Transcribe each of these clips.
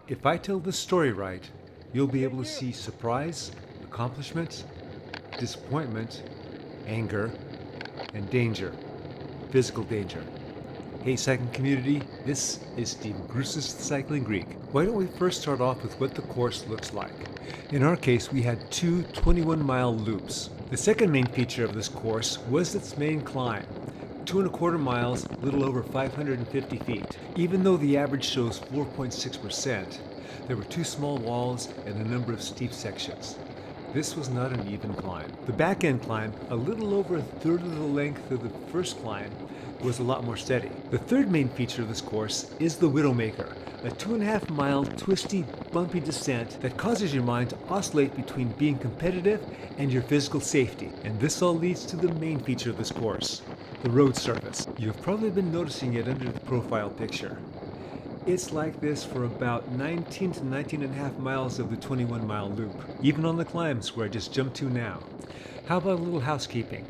If I tell this story right, you'll be able to see surprise, accomplishment, disappointment, anger, and danger, physical danger. Hey cycling community, this is Steve Grusis, the Cycling Greek. Why don't we first start off with what the course looks like? In our case, we had two 21-mile loops. The second main feature of this course was its main climb. 2.25 miles, a little over 550 feet. Even though the average shows 4.6%, there were two small walls and a number of steep sections. This was not an even climb. The back end climb, a little over a third of the length of the first climb, was a lot more steady. The third main feature of this course is the Widowmaker, a 2.5-mile twisty, bumpy descent that causes your mind to oscillate between being competitive and your physical safety. And this all leads to the main feature of this course, the road surface. You've probably been noticing it under the profile picture. It's like this for about 19 to 19.5 miles of the 21-mile loop, even on the climbs where I just jumped to now. How about a little housekeeping?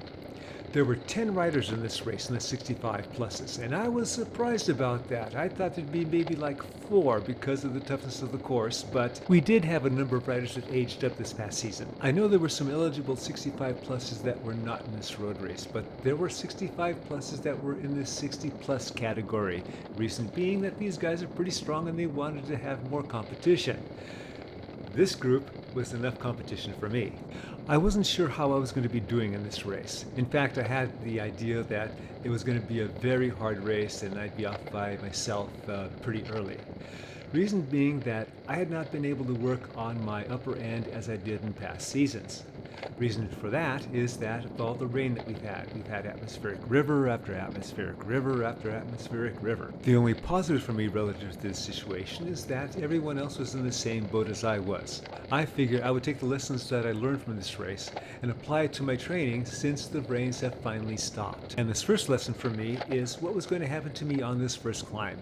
There were 10 riders in this race in the 65 pluses, and I was surprised about that. I thought there'd be maybe like 4 because of the toughness of the course, but we did have a number of riders that aged up this past season. I know there were some eligible 65 pluses that were not in this road race, but there were 65 pluses that were in this 60 plus category. Reason being that these guys are pretty strong and they wanted to have more competition. This group was enough competition for me. I wasn't sure how I was going to be doing in this race. In fact, I had the idea that it was going to be a very hard race and I'd be off by myself pretty early. Reason being that I had not been able to work on my upper end as I did in past seasons. Reason for that is that of all the rain that we've had atmospheric river after atmospheric river after atmospheric river. The only positive for me relative to this situation is that everyone else was in the same boat as I was. I figured I would take the lessons that I learned from this race and apply it to my training since the rains have finally stopped. And this first lesson for me is what was going to happen to me on this first climb.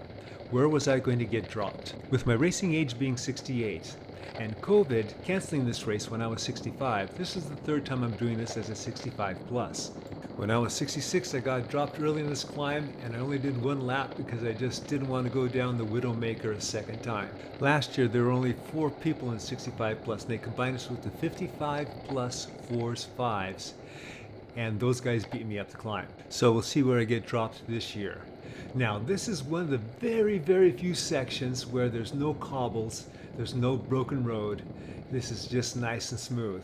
Where was I going to get dropped? With my racing age being 68, and COVID canceling this race when I was 65, this is the third time I'm doing this as a 65 plus. When I was 66, I got dropped early in this climb and I only did one lap because I just didn't want to go down the Widowmaker a second time. Last year there were only 4 people in 65 plus and they combined us with the 55 plus 4s, 5s, and those guys beat me up the climb. So we'll see where I get dropped this year. Now this is one of the very few sections where there's no cobbles, there's no broken road. This is just nice and smooth.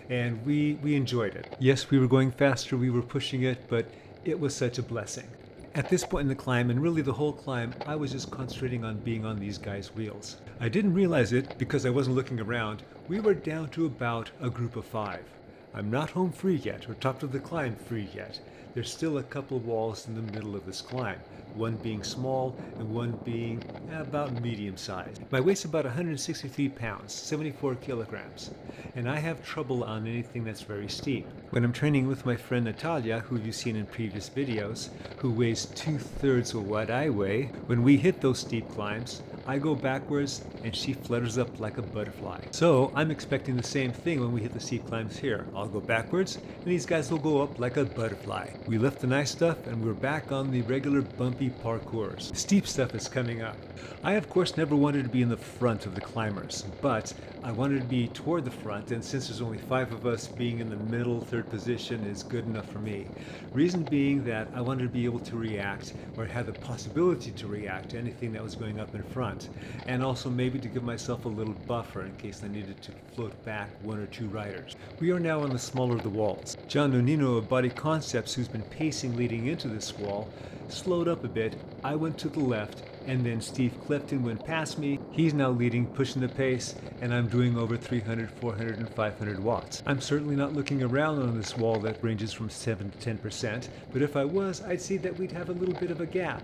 And we enjoyed it. Yes, we were going faster, we were pushing it, but it was such a blessing. At this point in the climb, and really the whole climb, I was just concentrating on being on these guys' wheels. I didn't realize it because I wasn't looking around. We were down to about a group of 5. I'm not home free yet, or top of the climb free yet. There's still a couple of walls in the middle of this climb, one being small and one being about medium sized. My weight's about 163 pounds, 74 kilograms, and I have trouble on anything that's very steep. When I'm training with my friend Natalia, who you've seen in previous videos, who weighs 2/3 of what I weigh, when we hit those steep climbs, I go backwards and she flutters up like a butterfly. So I'm expecting the same thing when we hit the steep climbs here. I'll go backwards and these guys will go up like a butterfly. We left the nice stuff and we're back on the regular bumpy parkours. Steep stuff is coming up. I of course never wanted to be in the front of the climbers, but I wanted to be toward the front, and since there's only 5 of us, being in the middle, 3rd position is good enough for me. Reason being that I wanted to be able to react, or have the possibility to react to anything that was going up in front, and also maybe to give myself a little buffer in case I needed to float back 1 or 2 riders. We are now on the smaller of the walls. John Nonino of Body Concepts, who's been pacing leading into this wall, slowed up a bit. I went to the left, and then Steve Clifton went past me. He's now leading, pushing the pace, and I'm doing over 300, 400, and 500 watts. I'm certainly not looking around on this wall that ranges from 7 to 10%, but if I was, I'd see that we'd have a little bit of a gap.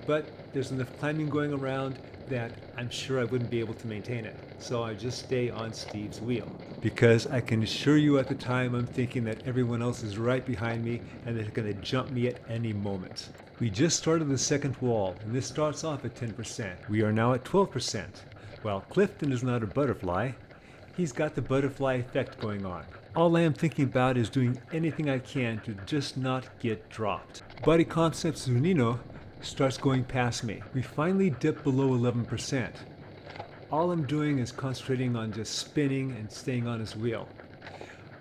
But there's enough climbing going around that I'm sure I wouldn't be able to maintain it. So I just stay on Steve's wheel. Because I can assure you at the time I'm thinking that everyone else is right behind me and they're going to jump me at any moment. We just started the second wall, and this starts off at 10%. We are now at 12%. While Clifton is not a butterfly, he's got the butterfly effect going on. All I am thinking about is doing anything I can to just not get dropped. Body Concepts Zunino starts going past me. We finally dip below 11%. All I'm doing is concentrating on just spinning and staying on his wheel.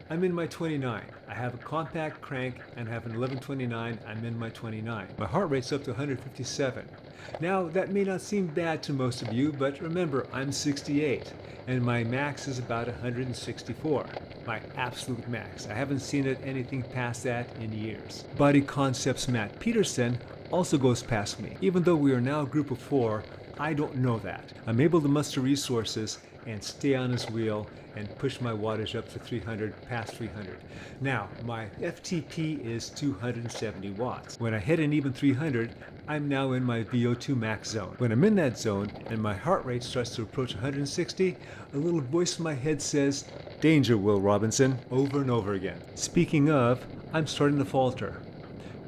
I'm in my 29. I have a compact crank and have an 1129. I'm in my 29. My heart rate's up to 157. Now, that may not seem bad to most of you, but remember, I'm 68 and my max is about 164. My absolute max. I haven't seen it anything past that in years. Body Concepts Matt Peterson also goes past me. Even though we are now a group of 4, I don't know that. I'm able to muster resources and stay on his wheel and push my wattage up to 300, past 300. Now, my FTP is 270 watts. When I hit an even 300, I'm now in my VO2 max zone. When I'm in that zone and my heart rate starts to approach 160, a little voice in my head says, "Danger, Will Robinson," over and over again. Speaking of, I'm starting to falter,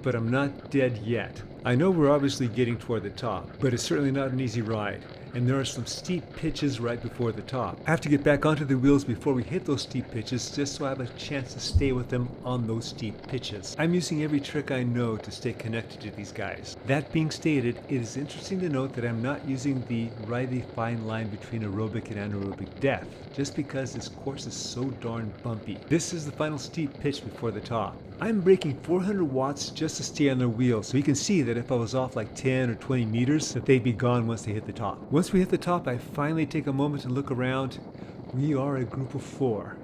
but I'm not dead yet. I know we're obviously getting toward the top, but it's certainly not an easy ride, and there are some steep pitches right before the top. I have to get back onto the wheels before we hit those steep pitches just so I have a chance to stay with them on those steep pitches. I'm using every trick I know to stay connected to these guys. That being stated, it is interesting to note that I'm not using the really fine line between aerobic and anaerobic death, just because this course is so darn bumpy. This is the final steep pitch before the top. I'm braking 400 watts just to stay on their wheels, so you can see that if I was off like 10 or 20 meters, that they'd be gone once they hit the top. Once we hit the top, I finally take a moment to look around. We are a group of 4.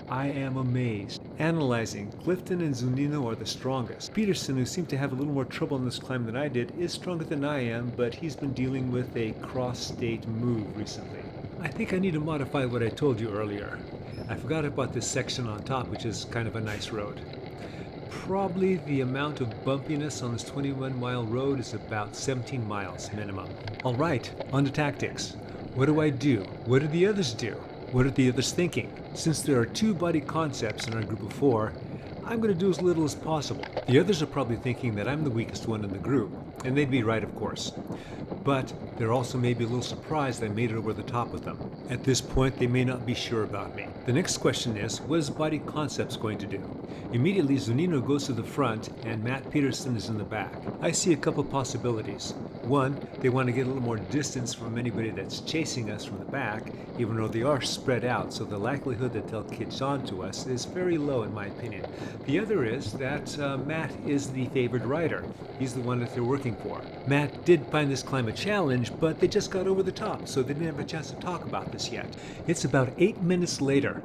I am amazed. Analyzing, Clifton and Zunino are the strongest. Peterson, who seemed to have a little more trouble on this climb than I did, is stronger than I am, but he's been dealing with a cross-state move recently. I think I need to modify what I told you earlier. I forgot about this section on top, which is kind of a nice road. Probably the amount of bumpiness on this 21-mile road is about 17 miles minimum. All right, on to tactics. What do I do? What do the others do? What are the others thinking? Since there are 2 body concepts in our group of 4, I'm going to do as little as possible. The others are probably thinking that I'm the weakest one in the group, and they'd be right, of course. But they're also maybe a little surprised I made it over the top with them. At this point, they may not be sure about me. The next question is, what is Body Concepts going to do? Immediately, Zunino goes to the front and Matt Peterson is in the back. I see a couple possibilities. One, they want to get a little more distance from anybody that's chasing us from the back, even though they are spread out, so the likelihood that they'll catch on to us is very low in my opinion. The other is that Matt is the favored rider. He's the one that they're working for. Matt did find this climb a challenge, but they just got over the top, so they didn't have a chance to talk about this yet. It's about 8 minutes later,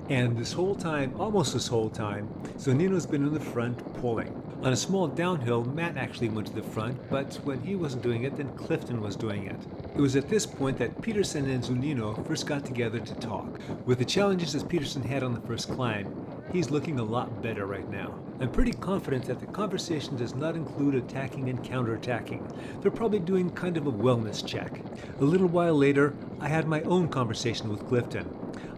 and this whole time, almost this whole time, Zunino's been in the front pulling. On a small downhill, Matt actually went to the front, but when he wasn't doing it, then Clifton was doing it. It was at this point that Peterson and Zunino first got together to talk. With the challenges that Peterson had on the first climb, he's looking a lot better right now. I'm pretty confident that the conversation does not include attacking and counterattacking. They're probably doing kind of a wellness check. A little while later, I had my own conversation with Clifton.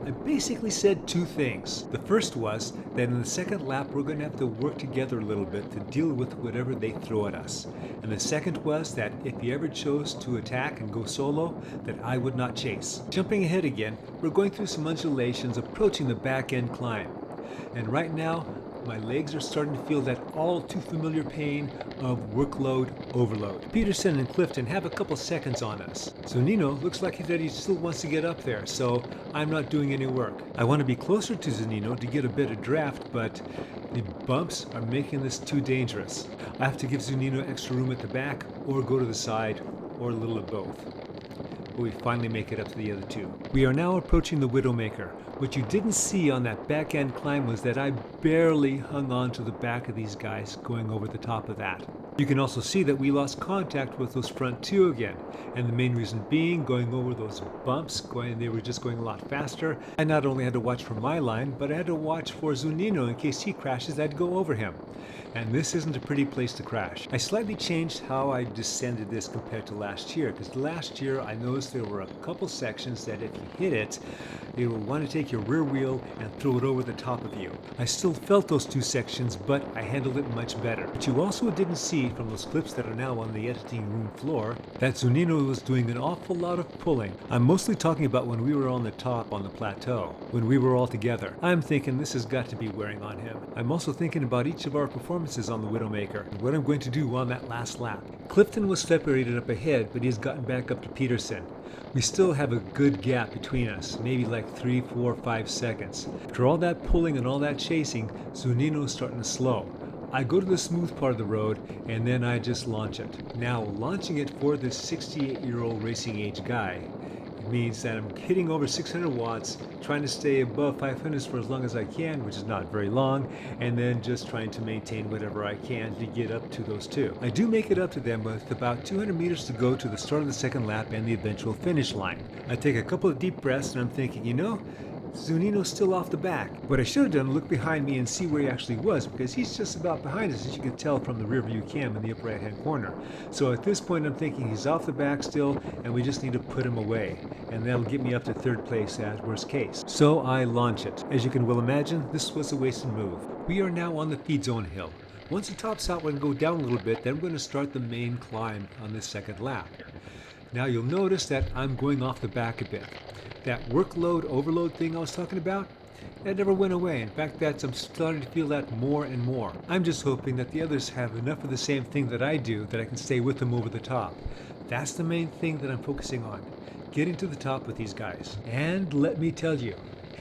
I basically said 2 things. The first was that in the second lap we're going to have to work together a little bit to deal with whatever they throw at us. And the second was that if he ever chose to attack and go solo, that I would not chase. Jumping ahead again, we're going through some undulations approaching the back end climb. And right now, my legs are starting to feel that all too familiar pain of workload overload. Peterson and Clifton have a couple seconds on us. Zunino looks like he still wants to get up there, so I'm not doing any work. I want to be closer to Zunino to get a better draft, but the bumps are making this too dangerous. I have to give Zunino extra room at the back, or go to the side, or a little of both. But we finally make it up to the other 2. We are now approaching the Widowmaker. What you didn't see on that back end climb was that I barely hung on to the back of these guys going over the top of that. You can also see that we lost contact with those front 2 again, and the main reason being going over those bumps, they were just going a lot faster. I not only had to watch for my line, but I had to watch for Zunino in case he crashes, I'd go over him. And this isn't a pretty place to crash. I slightly changed how I descended this compared to last year, because last year I noticed there were a couple sections that if you hit it, it will want to take your rear wheel and throw it over the top of you. I still felt those 2 sections, but I handled it much better. But you also didn't see from those clips that are now on the editing room floor that Zunino was doing an awful lot of pulling. I'm mostly talking about when we were on the top on the plateau, when we were all together. I'm thinking this has got to be wearing on him. I'm also thinking about each of our performance performances on the Widowmaker and what I'm going to do on that last lap. Clifton was separated up ahead, but he's gotten back up to Peterson. We still have a good gap between us, maybe like 3, 4, 5 seconds. After all that pulling and all that chasing, Zunino's starting to slow. I go to the smooth part of the road and then I just launch it. Now, launching it for this 68-year-old racing age guy, it means that I'm hitting over 600 watts, trying to stay above 500 for as long as I can, which is not very long, and then just trying to maintain whatever I can to get up to those two. I do make it up to them with about 200 meters to go to the start of the second lap and the eventual finish line. I take a couple of deep breaths and I'm thinking, you know, Zunino's still off the back. What I should have done, look behind me and see where he actually was, because he's just about behind us, as you can tell from the rear view cam in the upper right hand corner. So at this point I'm thinking he's off the back still, and we just need to put him away, and that'll get me up to third place at worst case. So I launch it. As you can well imagine, this was a wasted move. We are now on the feed zone hill. Once it tops out, we're going to go down a little bit, then we're going to start the main climb on this second lap. Now you'll notice that I'm going off the back a bit. That workload overload thing I was talking about, that never went away. In fact, I'm starting to feel that more and more. I'm just hoping that the others have enough of the same thing that I do that I can stay with them over the top. That's the main thing that I'm focusing on, getting to the top with these guys. And let me tell you,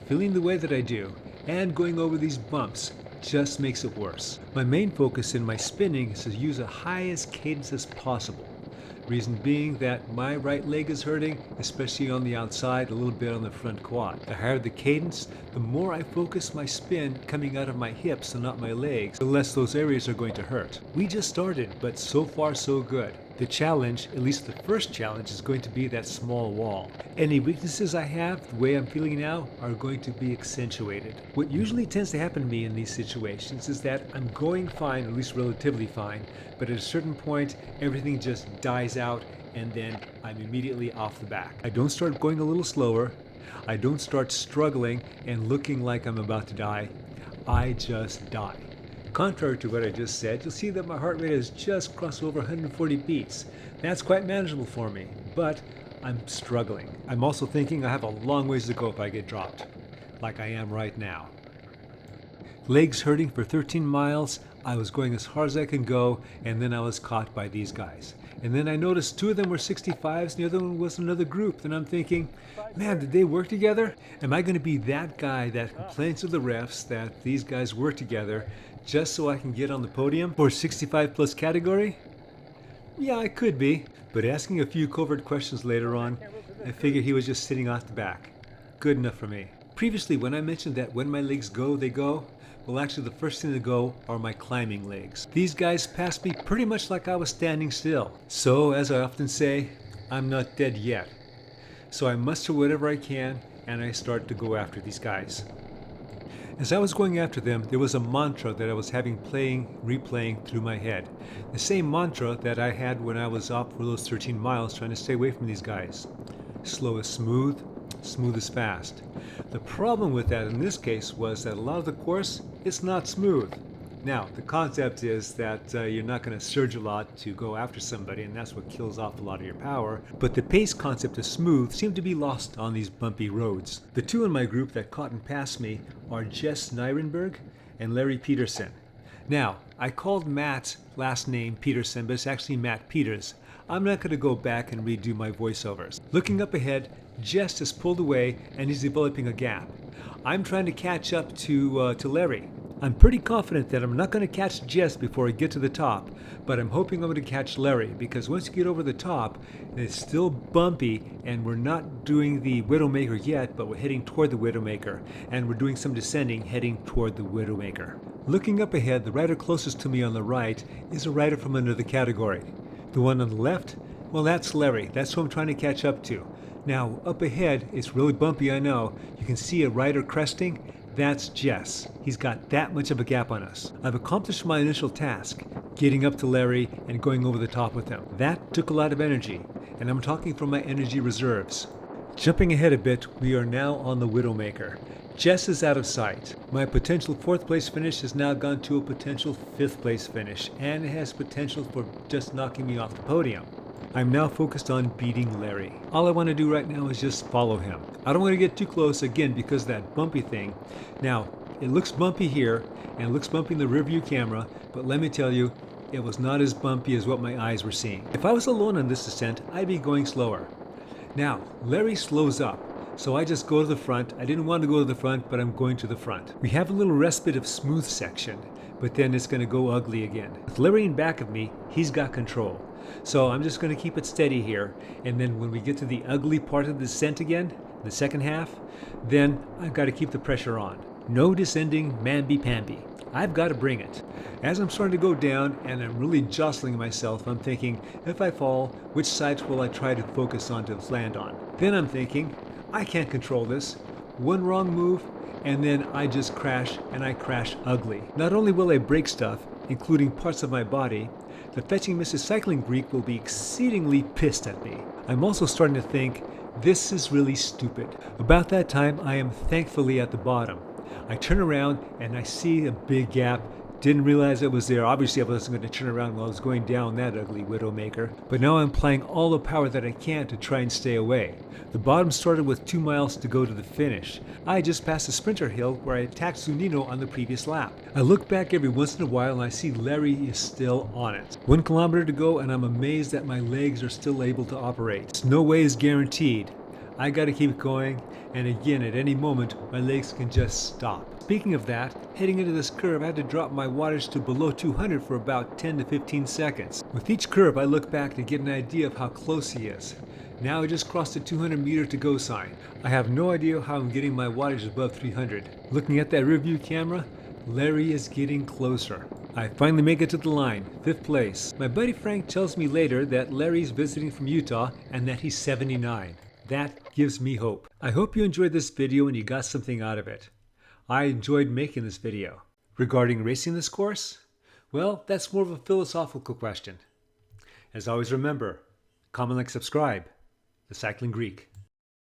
feeling the way that I do and going over these bumps just makes it worse. My main focus in my spinning is to use the highest cadence as possible. Reason being that my right leg is hurting, especially on the outside, a little bit on the front quad. The higher the cadence, the more I focus my spin coming out of my hips and not my legs, the less those areas are going to hurt. We just started, but so far so good. The challenge, at least the first challenge, is going to be that small wall. Any weaknesses I have, the way I'm feeling now, are going to be accentuated. What usually tends to happen to me in these situations is that I'm going fine, at least relatively fine, but at a certain point, everything just dies out and then I'm immediately off the back. I don't start going a little slower. I don't start struggling and looking like I'm about to die. I just die. Contrary to what I just said, you'll see that my heart rate has just crossed over 140 beats. That's quite manageable for me, but I'm struggling. I'm also thinking I have a long ways to go if I get dropped, like I am right now. Legs hurting for 13 miles, I was going as hard as I can go, and then I was caught by these guys. And then I noticed two of them were 65s, and the other one was another group, and I'm thinking, man, did they work together? Am I going to be that guy that complains to the refs that these guys work together just so I can get on the podium for 65 plus category? Yeah, I could be, but asking a few covert questions later on, I figured he was just sitting off the back. Good enough for me. Previously, when I mentioned that when my legs go, they go, well, actually the first thing to go are my climbing legs. These guys passed me pretty much like I was standing still. So, as I often say, I'm not dead yet. So I muster whatever I can, and I start to go after these guys. As I was going after them, there was a mantra that I was having replaying through my head. The same mantra that I had when I was off for those 13 miles trying to stay away from these guys. Slow is smooth, smooth is fast. The problem with that in this case was that a lot of the course, it's not smooth. Now, the concept is that you're not going to surge a lot to go after somebody, and that's what kills off a lot of your power. But the pace concept of smooth seemed to be lost on these bumpy roads. The two in my group that caught and passed me are Jess Nyrenberg and Larry Peterson. Now, I called Matt's last name Peterson, but it's actually Matt Peters. I'm not going to go back and redo my voiceovers. Looking up ahead, Jess has pulled away and he's developing a gap. I'm trying to catch up to Larry. I'm pretty confident that I'm not going to catch Jess before I get to the top, but I'm hoping I'm going to catch Larry, because once you get over the top, it's still bumpy, and we're not doing the Widowmaker yet, but we're heading toward the Widowmaker, and we're doing some descending heading toward the Widowmaker. Looking up ahead, the rider closest to me on the right is a rider from another category. The one on the left, well, that's Larry. That's who I'm trying to catch up to. Now, up ahead, it's really bumpy, I know. You can see a rider cresting. That's Jess. He's got that much of a gap on us. I've accomplished my initial task, getting up to Larry and going over the top with him. That took a lot of energy, and I'm talking from my energy reserves. Jumping ahead a bit, we are now on the Widowmaker. Jess is out of sight. My potential 4th place finish has now gone to a potential 5th place finish, and it has potential for just knocking me off the podium. I'm now focused on beating Larry. All I want to do right now is just follow him. I don't want to get too close, again, because of that bumpy thing. Now, It looks bumpy here, and it looks bumpy in the rear view camera, but let me tell you, it was not as bumpy as what my eyes were seeing. If I was alone on this descent, I'd be going slower. Now, Larry slows up, so I just go to the front. I didn't want to go to the front, but I'm going to the front. We have a little respite of smooth section, but then it's going to go ugly again. With Larry in back of me, he's got control. So I'm just going to keep it steady here, and then when we get to the ugly part of the descent again, the second half, then I've got to keep the pressure on. No descending mamby-pamby. I've got to bring it. As I'm starting to go down and I'm really jostling myself, I'm thinking, if I fall, which sides will I try to focus on to land on? Then I'm thinking, I can't control this. One wrong move, and then I just crash, and I crash ugly. Not only will I break stuff, including parts of my body, the fetching Mrs. Cycling Greek will be exceedingly pissed at me. I'm also starting to think, this is really stupid. About that time, I am thankfully at the bottom. I turn around and I see a big gap. Didn't realize it was there. Obviously, I wasn't going to turn around while I was going down that ugly Widowmaker. But now I'm applying all the power that I can to try and stay away. The bottom started with 2 miles to go to the finish. I just passed a sprinter hill where I attacked Zunino on the previous lap. I look back every once in a while and I see Larry is still on it. 1 kilometer to go and I'm amazed that my legs are still able to operate. No way is guaranteed. I gotta keep going, and again, at any moment, my legs can just stop. Speaking of that, heading into this curve, I had to drop my wattage to below 200 for about 10 to 15 seconds. With each curve, I look back to get an idea of how close he is. Now I just crossed the 200 meter to go sign. I have no idea how I'm getting my wattage above 300. Looking at that rear view camera, Larry is getting closer. I finally make it to the line, 5th place. My buddy Frank tells me later that Larry's visiting from Utah and that he's 79. That gives me hope. I hope you enjoyed this video and you got something out of it. I enjoyed making this video. Regarding racing this course? Well, that's more of a philosophical question. As always, remember, comment, like, subscribe. The Cycling Greek.